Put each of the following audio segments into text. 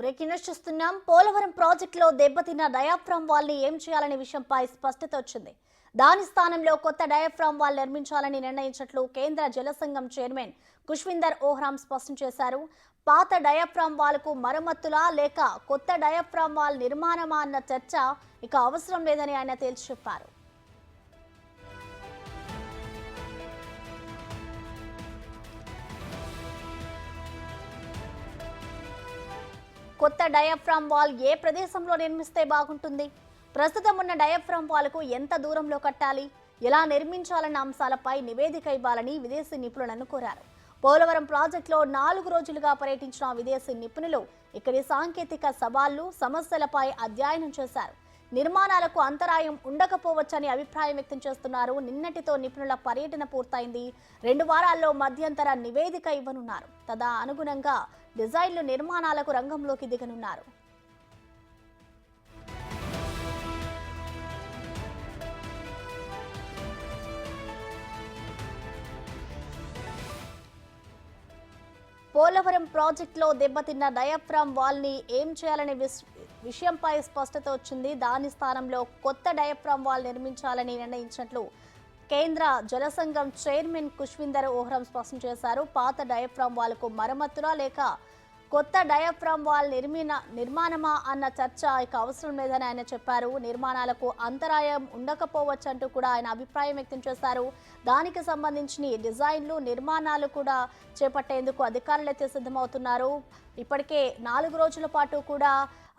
Breaking news చూస్తున్నాం. పోలవరం ప్రాజెక్టులో దెబ్బతిన్న డయాఫ్రామ్ వాల్ ని ఏం చేయాలనే విషయంపై స్పష్టత వచ్చింది. దాని స్థానంలో కొత్త డయాఫ్రామ్ వాల్ నిర్మించాలని నిర్ణయించినట్లు కేంద్ర జలసంఘం చైర్మన్ ఖుష్విందర్ ఓహ్రామ్ స్పష్టం చేశారు. పాత డయాఫ్రామ్ వాల్ కు మరమ్మతులా లేక కొత్త డయాఫ్రామ్ వాల్ నిర్మాణమా అన్న చర్చ ఇక అవసరం లేదని ఆయన తేల్చి చెప్పారు. కొత్త డయాఫ్రామ్ వాల్ ఏ ప్రదేశంలో నిర్మిస్తే బాగుంటుంది, ప్రస్తుతం ఉన్న డయాఫ్రామ్ వాల్కు ఎంత దూరంలో కట్టాలి, ఎలా నిర్మించాలన్న అంశాలపై నివేదిక ఇవ్వాలని విదేశీ నిపుణులను కోరారు. పోలవరం ప్రాజెక్టులో 4 రోజులుగా పర్యటించిన విదేశీ నిపుణులు ఇక్కడి సాంకేతిక సవాళ్లు, సమస్యలపై అధ్యయనం చేశారు. నిర్మాణాలకు అంతరాయం ఉండకపోవచ్చని అభిప్రాయం వ్యక్తం చేస్తున్నారు. నిన్నటితో నిపుణుల పర్యటన పూర్తయింది. 2 వారాల్లో మధ్యంతర నివేదిక ఇవ్వనున్నారు. తదా అనుగుణంగా డిజైన్లు, నిర్మాణాలకు రంగంలోకి దిగనున్నారు. పోలవరం ప్రాజెక్టులో దెబ్బతిన్న డయాఫ్రామ్ వాల్ ని ఏం చేయాలనే విషయంపై స్పష్టత వచ్చింది. దాని స్థానంలో కొత్త డయాఫ్రామ్ వాల్ నిర్మించాలని నిర్ణయించినట్లు కేంద్ర జలసంఘం చైర్మన్ ఖుష్విందర్ ఓహ్రామ్ స్పష్టం చేశారు. పాత డయాఫ్రామ్ వాల్ కు మరమ్మతులా లేక కొత్త డయాఫ్రామ్ వాల్ నిర్మాణమా అన్న చర్చ ఇక అవసరం లేదని ఆయన చెప్పారు. నిర్మాణాలకు అంతరాయం ఉండకపోవచ్చంటూ కూడా ఆయన అభిప్రాయం వ్యక్తం చేశారు. దానికి సంబంధించిన డిజైన్లు, నిర్మాణాలు కూడా చేపట్టేందుకు అధికారులైతే సిద్ధమవుతున్నారు. ఇప్పటికే 4 రోజుల పాటు కూడా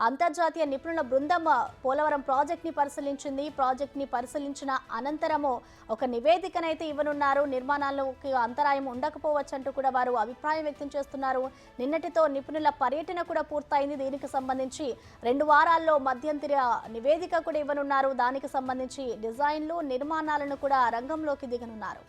అంతర్జాతీయ నిపుణుల బృందం పోలవరం ప్రాజెక్ట్ని పరిశీలించింది. ప్రాజెక్ట్ని పరిశీలించిన అనంతరము ఒక నివేదికనైతే ఇవ్వనున్నారు. నిర్మాణాలకు అంతరాయం ఉండకపోవచ్చంటూ కూడా వారు అభిప్రాయం వ్యక్తం చేస్తున్నారు. నిన్నటితో నిపుణుల పర్యటన కూడా పూర్తయింది. దీనికి సంబంధించి 2 వారాల్లో మధ్యంతర నివేదిక కూడా ఇవ్వనున్నారు. దానికి సంబంధించి డిజైన్లు, నిర్మాణాలను కూడా రంగంలోకి దిగనున్నారు.